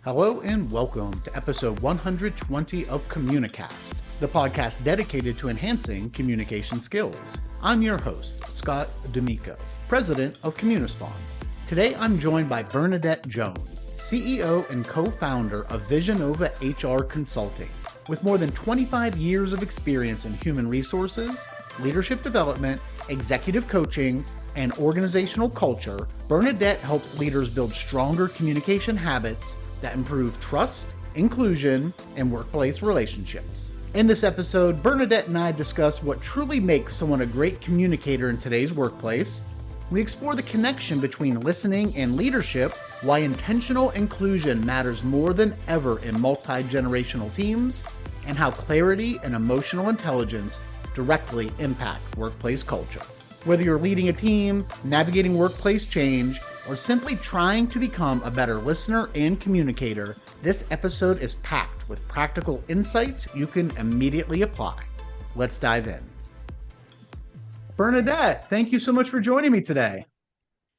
Hello and welcome to episode 120 of Communicast, the podcast dedicated to enhancing communication skills. I'm your host, Scott D'Amico, president of Communispond. Today I'm joined by Bernadette Jones, CEO and co-founder of Visionova HR Consulting. With more than 25 years of experience in human resources, leadership development, executive coaching, and organizational culture, Bernadette helps leaders build stronger communication habits that improve trust, inclusion, and workplace relationships. In this episode, Bernadette and I discuss what truly makes someone a great communicator in today's workplace. We explore the connection between listening and leadership, why intentional inclusion matters more than ever in multi-generational teams, and how clarity and emotional intelligence directly impact workplace culture. Whether you're leading a team, navigating workplace change, or simply trying to become a better listener and communicator, this episode is packed with practical insights you can immediately apply. Let's dive in. Bernadette, thank you so much for joining me today.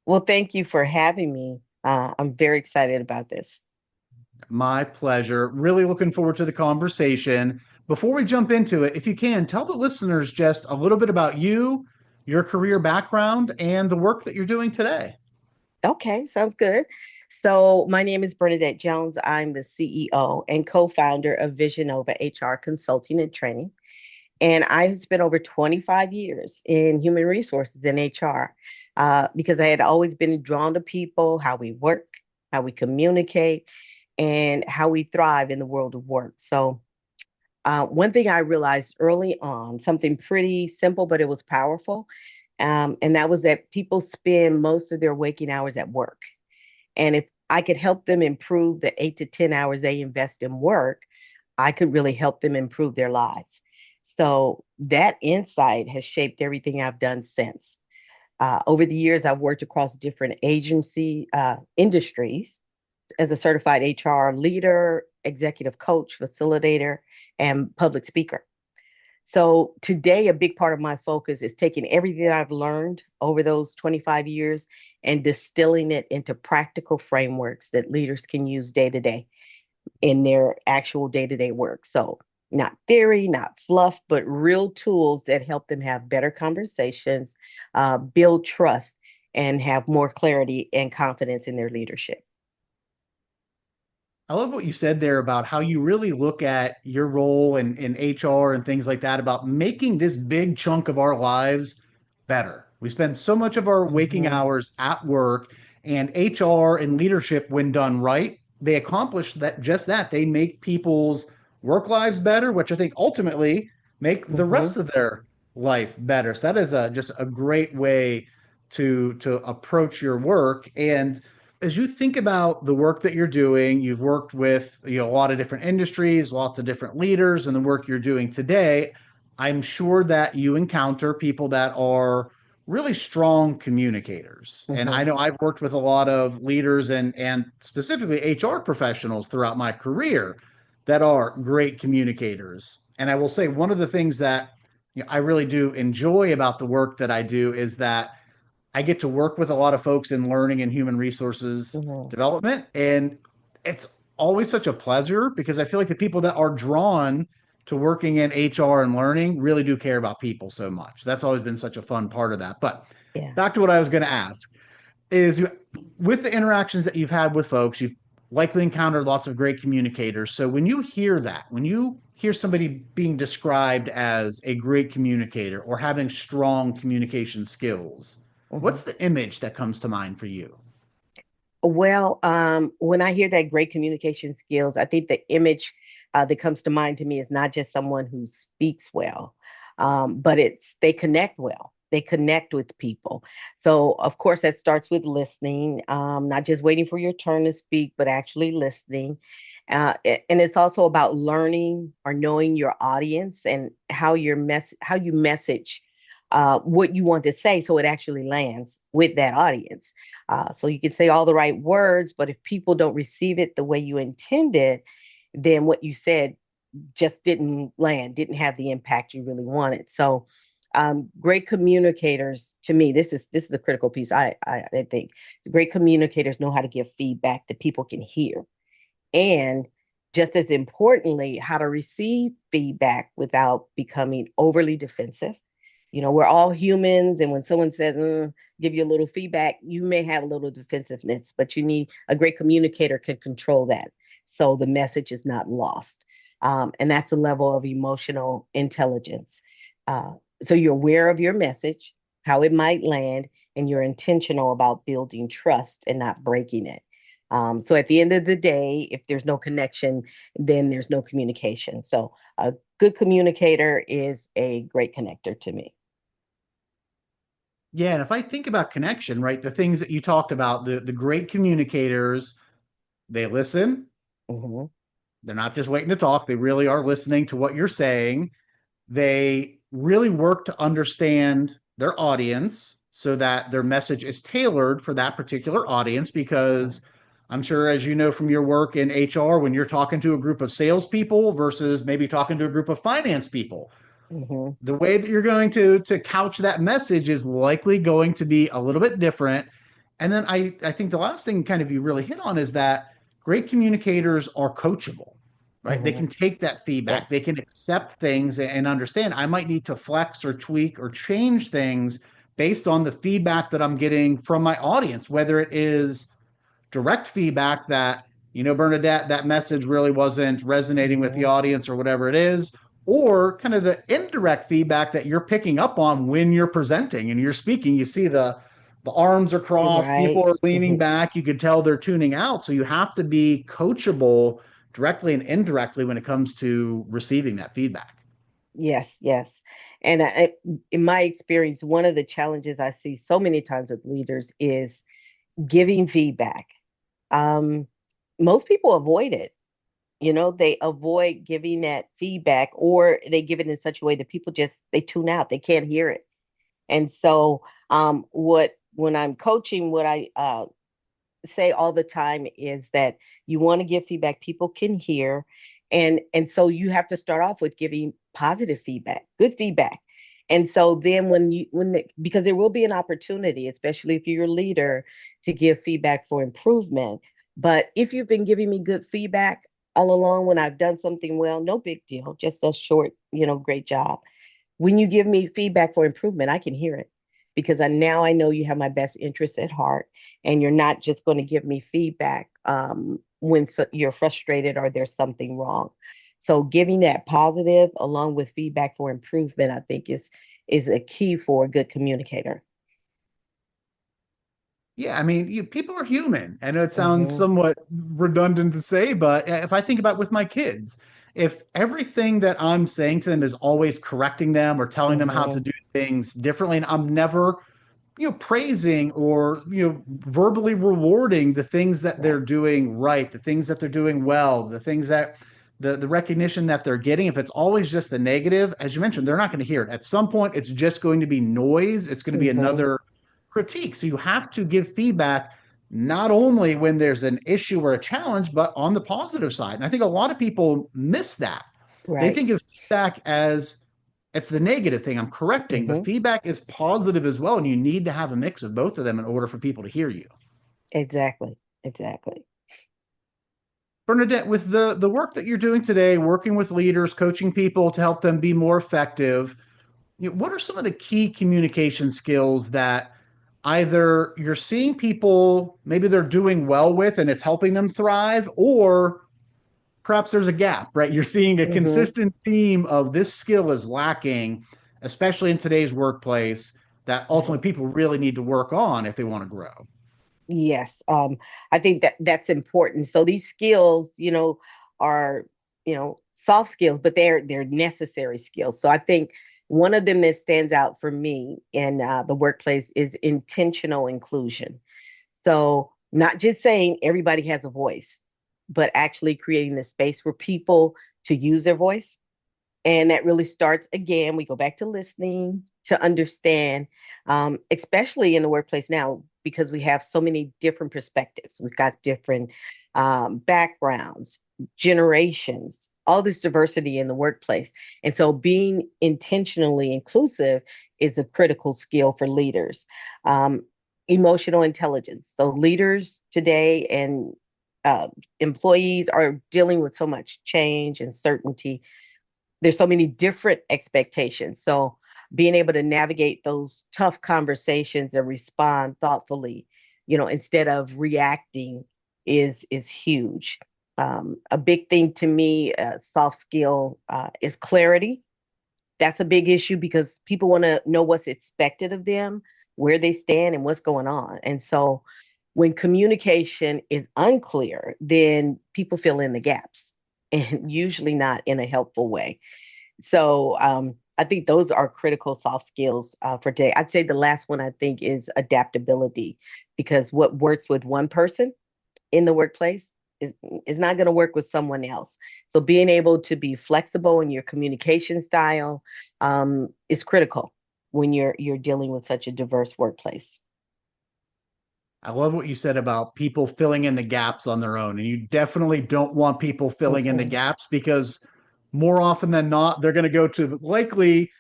Well, thank you for having me. I'm very excited about this. My pleasure. Really looking forward to the conversation. Before we jump into it, if you can, tell the listeners just a little bit about you, your career background, and the work that you're doing today. Okay, sounds good. So my name is Bernadette Jones. I'm the CEO and co-founder of Visionova HR Consulting and Training. And I've spent over 25 years in human resources in HR because I had always been drawn to people, how we work, how we communicate, and how we thrive in the world of work. So one thing I realized early on, something pretty simple, but it was powerful, and that was that people spend most of their waking hours at work. And if I could help them improve the 8 to 10 hours they invest in work, I could really help them improve their lives. So that insight has shaped everything I've done since. Over the years, I've worked across different agency industries as a certified HR leader, executive coach, facilitator, and public speaker. So today, a big part of my focus is taking everything that I've learned over those 25 years and distilling it into practical frameworks that leaders can use day to day in their actual day-to-day work. So not theory, not fluff, but real tools that help them have better conversations, build trust, and have more clarity and confidence in their leadership. I love what you said there about how you really look at your role in HR and things like that about making this big chunk of our lives better. We spend so much of our waking Mhm. hours at work, and HR and leadership, when done right, they accomplish that just that. They make people's work lives better, which I think ultimately make the rest Mhm. of their life better. So that is just a great way to approach your work. And as you think about the work that you're doing, you've worked with a lot of different industries, lots of different leaders, and the work you're doing today. I'm sure that you encounter people that are really strong communicators. And I Mhm. know I've worked with a lot of leaders and specifically HR professionals throughout my career that are great communicators. And I will say one of the things that I really do enjoy about the work that I do is that I get to work with a lot of folks in learning and human resources Mhm. development. And it's always such a pleasure because I feel like the people that are drawn to working in HR and learning really do care about people so much. That's always been such a fun part of that. But Yeah. back to what I was going to ask is with the interactions that you've had with folks, you've likely encountered lots of great communicators. So when you hear that, when you hear somebody being described as a great communicator or having strong communication skills, Mhm. what's the image that comes to mind for you? Well, when I hear that great communication skills, I think the image that comes to mind to me is not just someone who speaks well, but it's they connect well. They connect with people. So, of course, that starts with listening, not just waiting for your turn to speak, but actually listening. And it's also about learning or knowing your audience and how you message what you want to say, so it actually lands with that audience. So you can say all the right words, but if people don't receive it the way you intended, then what you said just didn't land, didn't have the impact you really wanted. So great communicators, to me, this is the critical piece. I think great communicators know how to give feedback that people can hear, And just as importantly, how to receive feedback without becoming overly defensive. We're all humans, and when someone says, give you a little feedback, you may have a little defensiveness, but you need a great communicator can control that so the message is not lost. And that's a level of emotional intelligence. So you're aware of your message, how it might land, and you're intentional about building trust and not breaking it. So at the end of the day, if there's no connection, then there's no communication. So a good communicator is a great connector to me. Yeah, and if I think about connection, right, the things that you talked about, the great communicators, they listen. Hmm. They're not just waiting to talk. They really are listening to what you're saying. They really work to understand their audience so that their message is tailored for that particular audience. Because I'm sure, as you know from your work in HR, when you're talking to a group of salespeople versus maybe talking to a group of finance people, Hmm. the way that you're going to couch that message is likely going to be a little bit different. And then I think the last thing kind of you really hit on is that great communicators are coachable, right? They Hmm. can take that feedback, they Yes. can accept things and understand I might need to flex or tweak or change things based on the feedback that I'm getting from my audience, whether it is direct feedback that, Bernadette, that message really wasn't resonating with the Hmm. audience or whatever it is, or kind of the indirect feedback that you're picking up on when you're presenting and you're speaking. You see the arms are crossed, people Right. are leaning Hmm. back, you could tell they're tuning out. So you have to be coachable directly and indirectly when it comes to receiving that feedback. Yes, yes. And in my experience, one of the challenges I see so many times with leaders is giving feedback. Um, Most people avoid it. They avoid giving that feedback, or they give it in such a way that people just they tune out. They can't hear it. And so, what when I'm coaching, what I say all the time is that you want to give feedback people can hear, and so you have to start off with giving positive feedback, good feedback. And so then because there will be an opportunity, especially if you're a leader, to give feedback for improvement. But if you've been giving me good feedback all along when I've done something well, no big deal, just a short, great job. When you give me feedback for improvement, I can hear it because now I know you have my best interests at heart, and you're not just going to give me feedback when you're frustrated or there's something wrong. So giving that positive along with feedback for improvement, I think is a key for a good communicator. Yeah, I mean, people are human. I know it sounds Hmm. somewhat redundant to say, but if I think about with my kids, if everything that I'm saying to them is always correcting them or telling them how to Hmm. do things differently, and I'm never, praising or, verbally rewarding the things that they're Right. doing right, the things that they're doing well, the things that the recognition that they're getting, if it's always just the negative, as you mentioned, they're not going to hear it. At some point, it's just going to be noise. It's going to be Hmm. another critique. So you have to give feedback not only when there's an issue or a challenge, but on the positive side. And I think a lot of people miss that. They Right. think of feedback as it's the negative thing I'm correcting, but Hmm. feedback is positive as well. And you need to have a mix of both of them in order for people to hear you. Exactly. Exactly. Bernadette, with the work that you're doing today, working with leaders, coaching people to help them be more effective, what are some of the key communication skills that either you're seeing people maybe they're doing well with and it's helping them thrive, or perhaps there's a gap, right? You're seeing a Hmm. consistent theme of this skill is lacking, especially in today's workplace, that ultimately people really need to work on if they want to grow. Yes, I think that that's important. So these skills, are soft skills, but they're necessary skills. So I think one of them that stands out for me in the workplace is intentional inclusion. So not just saying everybody has a voice, but actually creating the space for people to use their voice. And that really starts again, we go back to listening to understand, especially in the workplace now, because we have so many different perspectives. We've got different backgrounds, generations, all this diversity in the workplace. And so being intentionally inclusive is a critical skill for leaders. Emotional intelligence. So leaders today and employees are dealing with so much change and uncertainty. There's so many different expectations. So being able to navigate those tough conversations and respond thoughtfully, instead of reacting is huge. A big thing to me, soft skill, is clarity. That's a big issue because people want to know what's expected of them, where they stand, and what's going on. And so when communication is unclear, then people fill in the gaps and usually not in a helpful way. So I think those are critical soft skills for today. I'd say the last one I think is adaptability, because what works with one person in the workplace is not going to work with someone else. So being able to be flexible in your communication style is critical when you're dealing with such a diverse workplace. I love what you said about people filling in the gaps on their own. And you definitely don't want people filling in the Mm-mm, gaps because more often than not, they're going to go to likely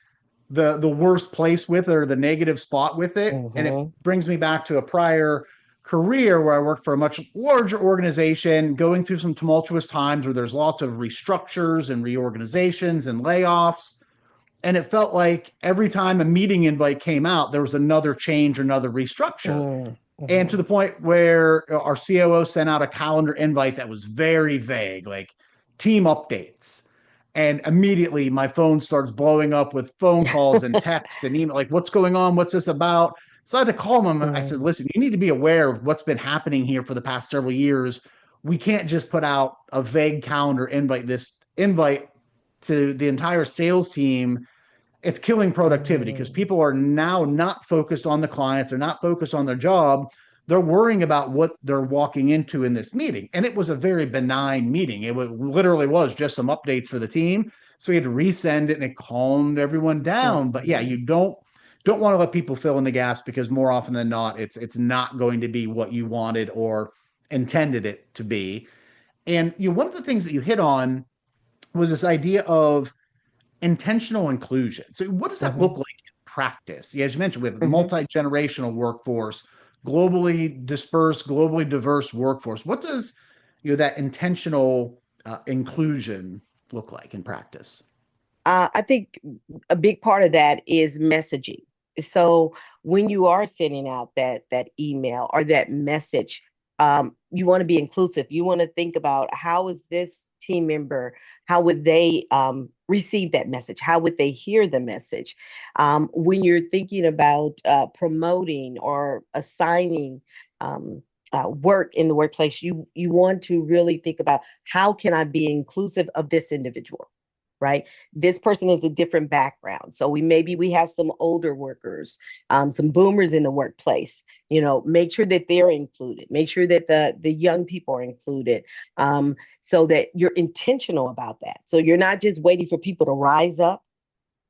the worst place with it or the negative spot with it. And it mm-hmm, brings me back to a prior career where I worked for a much larger organization, going through some tumultuous times where there's lots of restructures and reorganizations and layoffs. And it felt like every time a meeting invite came out, there was another change or another restructure. And to mm-hmm, the point where our COO sent out a calendar invite that was very vague, like team updates. And immediately my phone starts blowing up with phone calls and texts and email, like, what's going on? What's this about? So I had to call them. I said, mm-hmm, listen, you need to be aware of what's been happening here for the past several years. We can't just put out a vague calendar invite, this invite to the entire sales team. It's killing productivity because mm-hmm, people are now not focused on the clients. They're not focused on their job. They're worrying about what they're walking into in this meeting. And it was a very benign meeting. Literally was just some updates for the team. So we had to resend it and it calmed everyone down. But yeah, mm-hmm. you don't want to let people fill in the gaps because more often than not, it's not going to be what you wanted or intended it to be. And one of the things that you hit on was this idea of intentional inclusion. So, what does that Mm-hmm. look like in practice? Yeah, as you mentioned, we have a Mm-hmm. multi-generational workforce, globally dispersed, globally diverse workforce. What does that intentional inclusion look like in practice? I think a big part of that is messaging. So when you are sending out that email or that message, you want to be inclusive. You want to think about how is this team member, how would they receive that message? How would they hear the message? When you're thinking about promoting or assigning work in the workplace, you want to really think about how can I be inclusive of this individual, right? This person is a different background. So we have some older workers, some boomers in the workplace. Make sure that they're included. Make sure that the young people are included, so that you're intentional about that. So you're not just waiting for people to rise up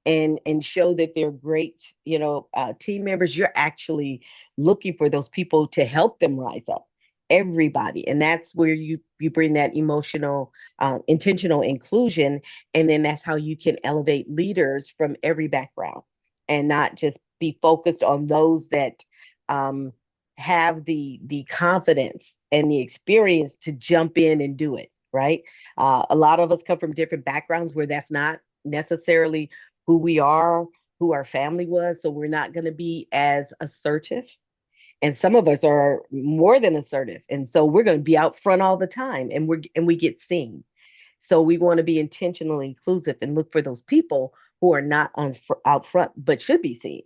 and show that they're great, team members. You're actually looking for those people to help them rise up. Everybody, and that's where you bring that emotional, intentional inclusion, and then that's how you can elevate leaders from every background, and not just be focused on those that um, have the confidence and the experience to jump in and do it. Right. A lot of us come from different backgrounds where that's not necessarily who we are, who our family was. So we're not going to be as assertive. And some of us are more than assertive. And so we're going to be out front all the time, and we get seen. So we want to be intentionally inclusive and look for those people who are not out front but should be seen,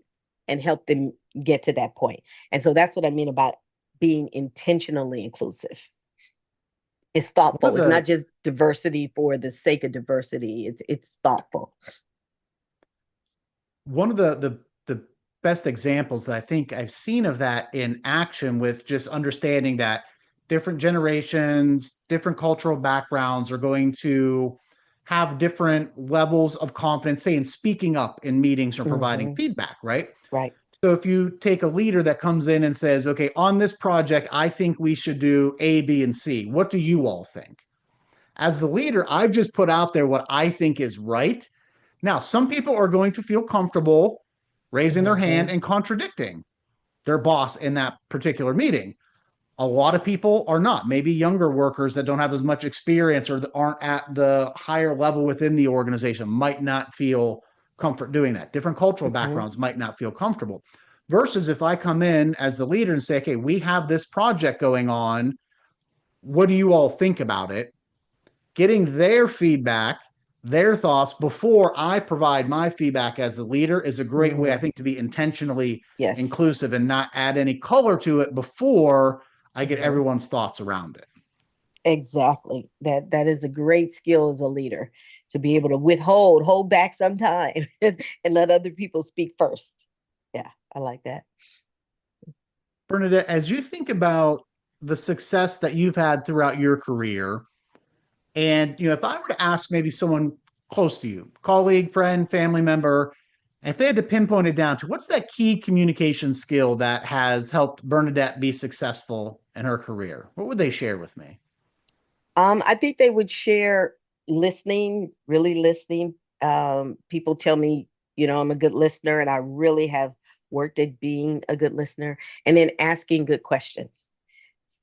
and help them get to that point. And so that's what I mean about being intentionally inclusive. It's One of thoughtful. It's not the just diversity for the sake of diversity. It's thoughtful. one of the best examples that I think I've seen of that in action with just understanding that different generations, different cultural backgrounds are going to have different levels of confidence, say in speaking up in meetings or providing Hmm. feedback, right? Right. So if you take a leader that comes in and says, okay, on this project, I think we should do A, B, and C. What do you all think? As the leader, I've just put out there what I think is right. Now, some people are going to feel comfortable raising their hand Hmm. and contradicting their boss in that particular meeting. A lot of people are not. Maybe younger workers that don't have as much experience or that aren't at the higher level within the organization might not feel comfort doing that. Different cultural Mhm. backgrounds might not feel comfortable. Versus if I come in as the leader and say, okay, we have this project going on. What do you all think about it? Getting their feedback, their thoughts before I provide my feedback as the leader is a great way, I Mhm. think, to be intentionally Yes. inclusive and not add any color to it before I get Mhm. everyone's thoughts around it. Exactly. That is a great skill as a leader to be able to hold back some time and let other people speak first. Yeah, I like that. Bernadette, as you think about the success that you've had throughout your career, and if I were to ask maybe someone close to you, colleague, friend, family member, and if they had to pinpoint it down to what's that key communication skill that has helped Bernadette be successful in her career, what would they share with me? I think they would share listening, really listening. People tell me, I'm a good listener, and I really have worked at being a good listener, and then asking good questions.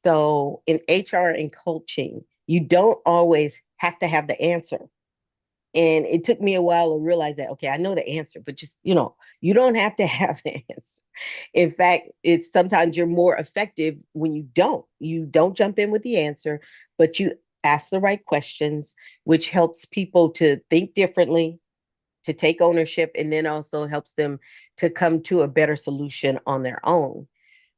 So in HR and coaching, you don't always have to have the answer. And it took me a while to realize that, okay, I know the answer, but just, you don't have to have the answer. In fact, it's sometimes you're more effective when you don't. You don't jump in with the answer, but you ask the right questions, which helps people to think differently, to take ownership, and then also helps them to come to a better solution on their own.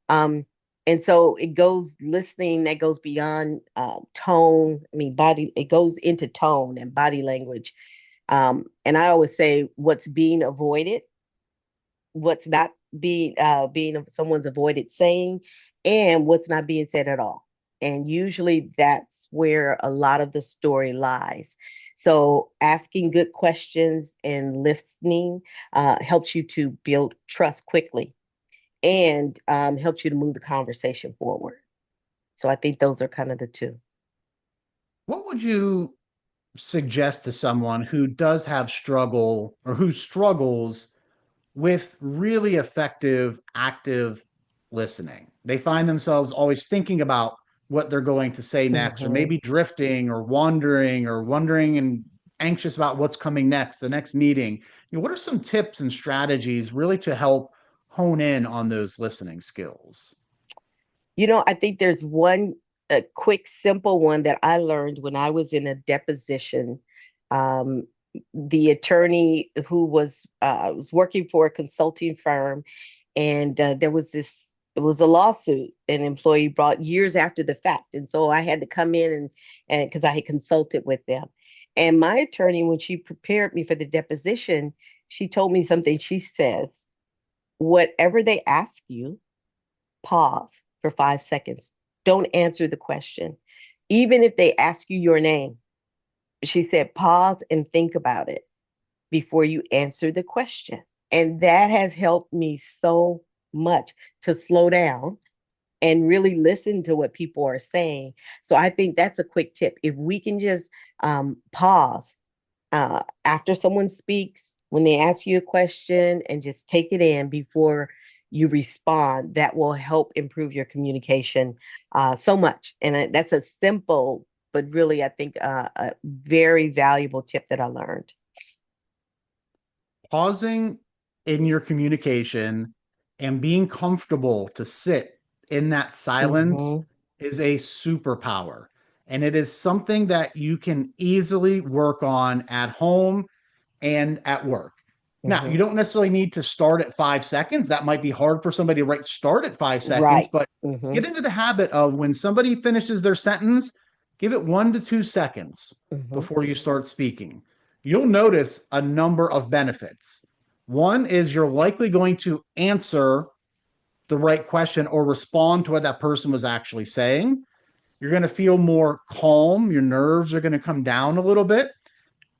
Um, and so it goes listening that goes beyond tone. I mean, body, it goes into tone and body language. And I always say what's being avoided, what's not being someone's avoided saying, and what's not being said at all. And usually that's where a lot of the story lies. So asking good questions and listening helps you to build trust quickly and helps you to move the conversation forward. So I think those are kind of the two. What would you suggest to someone who does have struggle or who struggles with really effective active listening? They find themselves always thinking about what they're going to say next, or Hmm. maybe drifting or wondering and anxious about what's coming next, the next meeting. What are some tips and strategies really to help hone in on those listening skills? I think there's one a quick, simple one that I learned when I was in a deposition. Um, the attorney who was working for a consulting firm, and there was this. It was a lawsuit an employee brought years after the fact, and so I had to come in and because I had consulted with them. And my attorney, when she prepared me for the deposition, she told me something. She says, "Whatever they ask you, pause for 5 seconds. Don't answer the question. Even if they ask you your name," she said, "pause and think about it before you answer the question." And that has helped me so much to slow down and really listen to what people are saying. So I think that's a quick tip. If we can just pause after someone speaks, when they ask you a question, and just take it in before you respond, that will help improve your communication so much. And that's a simple, but really, I think, a very valuable tip that I learned. Pausing in your communication and being comfortable to sit in that silence Hmm. is a superpower. And it is something that you can easily work on at home and at work. Now, you Hmm. don't necessarily need to start at 5 seconds. That might be hard for somebody to write start at 5 seconds, Right. but Hmm. get into the habit of when somebody finishes their sentence, give it 1 to 2 seconds Hmm. before you start speaking. You'll notice a number of benefits. One is you're likely going to answer the right question or respond to what that person was actually saying. You're going to feel more calm. Your nerves are going to come down a little bit.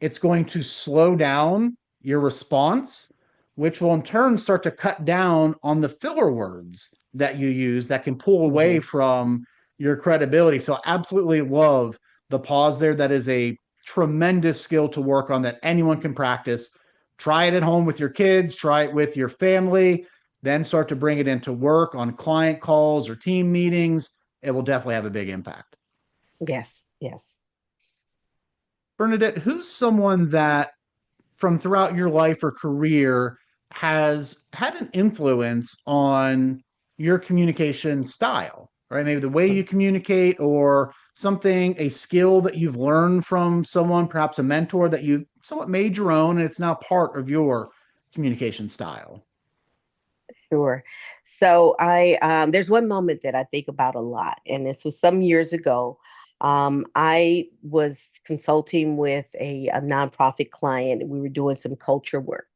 It's going to slow down your response, which will in turn start to cut down on the filler words that you use that can pull away Hmm. from your credibility. So, I absolutely love the pause there. That is a tremendous skill to work on that anyone can practice. Try it at home with your kids, try it with your family, then start to bring it into work on client calls or team meetings. it will definitely have a big impact. Yes, yes. Bernadette, who's someone that from throughout your life or career has had an influence on your communication style, right? Maybe the way you communicate or something, a skill that you've learned from someone, perhaps a mentor that you somewhat made your own and it's now part of your communication style. Sure. So there's one moment that I think about a lot, and this was some years ago. I was consulting with a nonprofit client, and we were doing some culture work.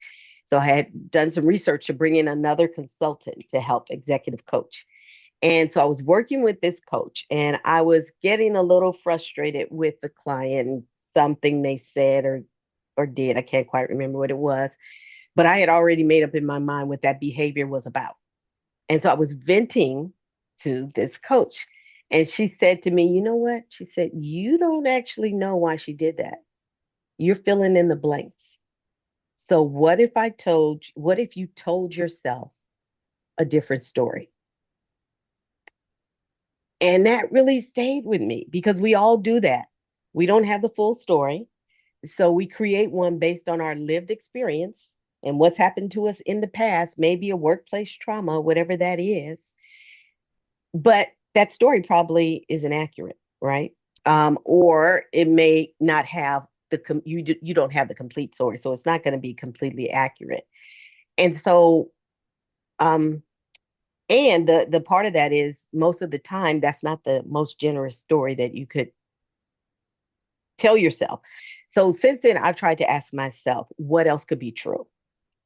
So I had done some research to bring in another consultant to help executive coach. And so I was working with this coach, and I was getting a little frustrated with the client, something they said or did. I can't quite remember what it was, but I had already made up in my mind what that behavior was about. And so I was venting to this coach. And she said to me, you know what? She said, you don't actually know why she did that. You're filling in the blanks. So what if you told yourself a different story? And that really stayed with me because we all do that. We don't have the full story. So we create one based on our lived experience and what's happened to us in the past, maybe a workplace trauma, whatever that is. But that story probably isn't accurate, right? Or it may not have you don't have the complete story, so it's not going to be completely accurate. And so, um, and the part of that is most of the time that's not the most generous story that you could tell yourself. So since then, I've tried to ask myself what else could be true,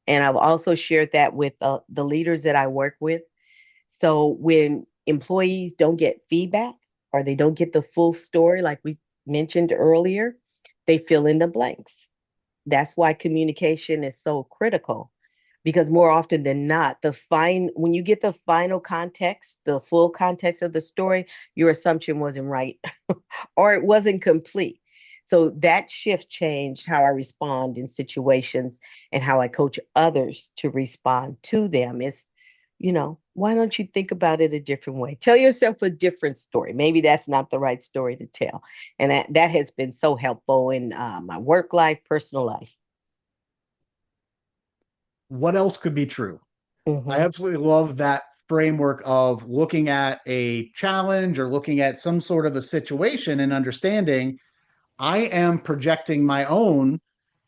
and I've also shared that with the leaders that I work with. So when employees don't get feedback or they don't get the full story, like we mentioned earlier, they fill in the blanks. That's why communication is so critical because more often than not, when you get the final context, the full context of the story, your assumption wasn't right or it wasn't complete. So that shift changed how I respond in situations and how I coach others to respond to them. Why don't you think about it a different way? Tell yourself a different story. Maybe that's not the right story to tell. And that has been so helpful in my work life, personal life. What else could be true? I Hmm. absolutely love that framework of looking at a challenge or looking at some sort of a situation and understanding I am projecting my own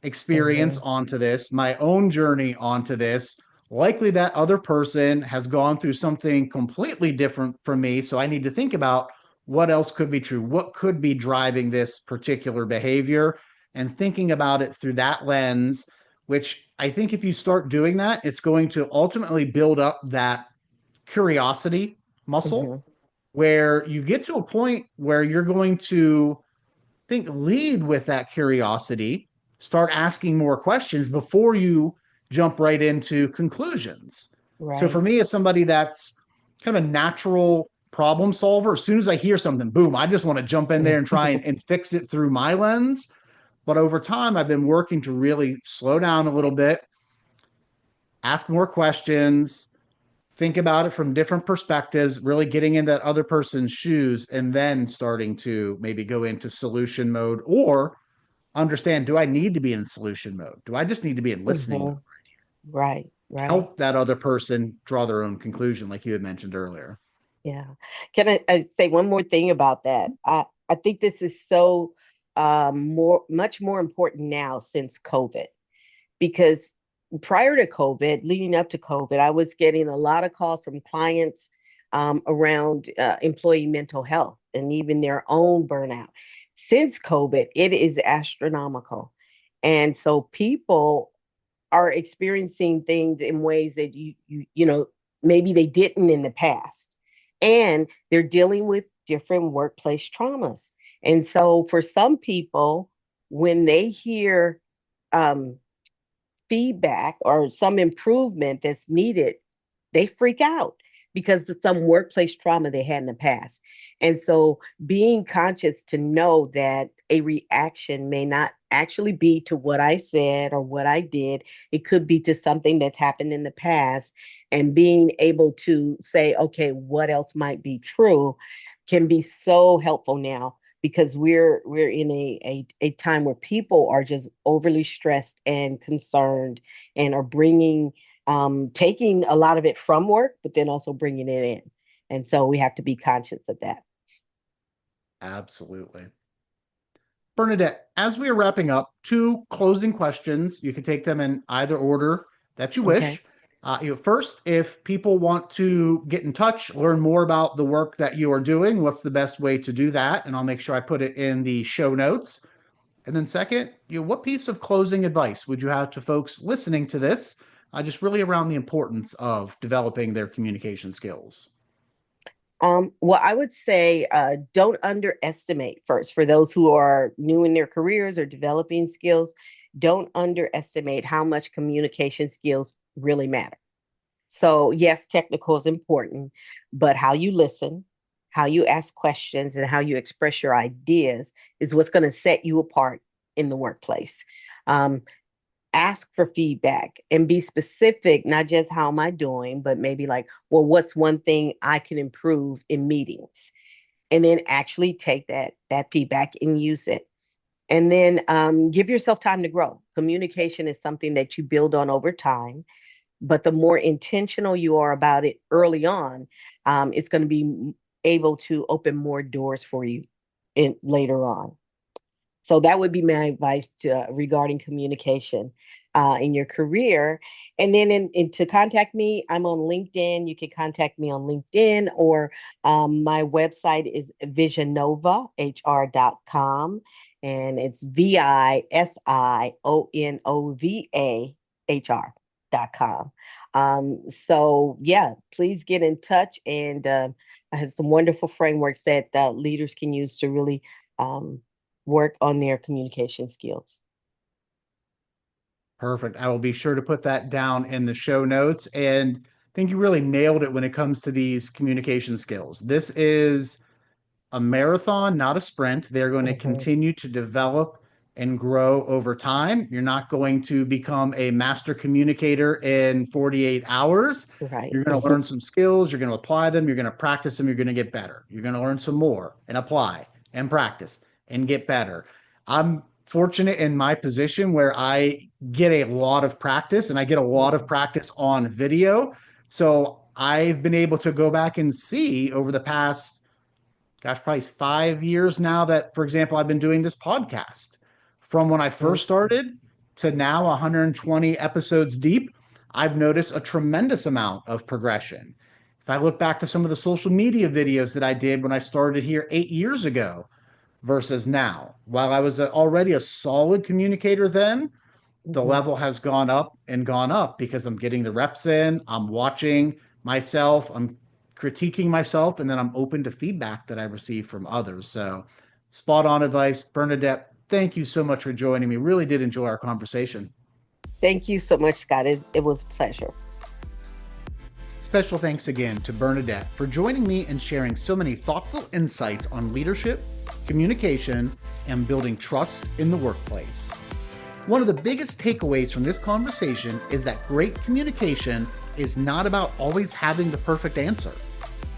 experience Hmm. onto this, my own journey onto this. Likely that other person has gone through something completely different from me. So I need to think about what else could be true, what could be driving this particular behavior, and thinking about it through that lens, which I think if you start doing that, it's going to ultimately build up that curiosity muscle Hmm. where you get to a point where you're going to think lead with that curiosity, start asking more questions before you jump right into conclusions. So for Right. me, as somebody that's kind of a natural problem solver, as soon as I hear something, boom, I just want to jump in there and try and fix it through my lens. But over time, I've been working to really slow down a little bit, ask more questions, think about it from different perspectives, really getting in that other person's shoes, and then starting to maybe go into solution mode or understand, do I need to be in solution mode? Do I just need to be in listening mode? Hmm. Right. Right. Help that other person draw their own conclusion, like you had mentioned earlier. Yeah. Can I say one more thing about that? I think this is so much more important now since COVID because prior to COVID, leading up to COVID, I was getting a lot of calls from clients around employee mental health and even their own burnout. Since COVID, it is astronomical. And so people are experiencing things in ways that maybe they didn't in the past. And they're dealing with different workplace traumas. And so for some people, when they hear um, feedback or some improvement that's needed, they freak out because of some workplace trauma they had in the past. And so being conscious to know that a reaction may not actually be to what I said or what I did, it could be to something that's happened in the past, and being able to say, okay, what else might be true? can be so helpful now because we're in a time where people are just overly stressed and concerned and are bringing taking a lot of it from work, but then also bringing it in. And so we have to be conscious of that. Absolutely. Bernadette, as we are wrapping up, two closing questions. You can take them in either order that you Okay. wish. First, if people want to get in touch, learn more about the work that you are doing, what's the best way to do that? And I'll make sure I put it in the show notes. And then second, what piece of closing advice would you have to folks listening to this, just really around the importance of developing their communication skills? Well, I would say don't underestimate first for those who are new in their careers or developing skills. Don't underestimate how much communication skills really matter. So, yes, technical is important, but how you listen, how you ask questions, and how you express your ideas is what's going to set you apart in the workplace. Um, Ask for feedback and be specific, not just how am I doing, but maybe like, well, what's one thing I can improve in meetings? And then actually take that feedback and use it. And then give yourself time to grow. Communication is something that you build on over time, but the more intentional you are about it early on, it's going to be able to open more doors for you later on. So that would be my advice regarding communication in your career. And then to contact me, I'm on LinkedIn. You can contact me on LinkedIn, or my website is visionovahr.com, and it's visionovahr.com. So yeah, please get in touch. And I have some wonderful frameworks that leaders can use to really work on their communication skills. Perfect. I will be sure to put that down in the show notes. And I think you really nailed it when it comes to these communication skills. This is a marathon, not a sprint. They're going to Mhm. continue to develop and grow over time. You're not going to become a master communicator in 48 hours. Right. You're going to learn some skills, you're going to apply them, you're going to practice them, you're going to get better. You're going to learn some more and apply and practice and get better. I'm fortunate in my position where I get a lot of practice and I get a lot of Mhm. practice on video. So I've been able to go back and see over the past, gosh, probably 5 years now that, for example, I've been doing this podcast. From when I first Mhm. started to now 120 episodes deep, I've noticed a tremendous amount of progression. If I look back to some of the social media videos that I did when I started here 8 years ago versus now, while I was already a solid communicator then, the Mhm. level has gone up because I'm getting the reps in, I'm watching myself, I'm critiquing myself, and then I'm open to feedback that I receive from others. So, spot on advice. Bernadette, thank you so much for joining me. Really did enjoy our conversation. Thank you so much, Scott. It was a pleasure. Special thanks again to Bernadette for joining me and sharing so many thoughtful insights on leadership, communication, and building trust in the workplace. One of the biggest takeaways from this conversation is that great communication is not about always having the perfect answer.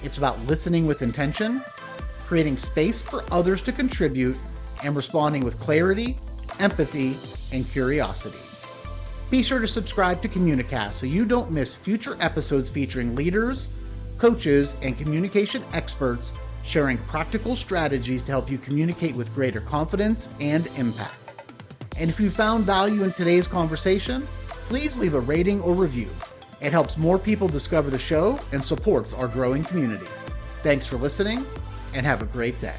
It's about listening with intention, creating space for others to contribute, and responding with clarity, empathy, and curiosity. Be sure to subscribe to Communicast so you don't miss future episodes featuring leaders, coaches, and communication experts sharing practical strategies to help you communicate with greater confidence and impact. And if you found value in today's conversation, please leave a rating or review. It helps more people discover the show and supports our growing community. Thanks for listening, and have a great day.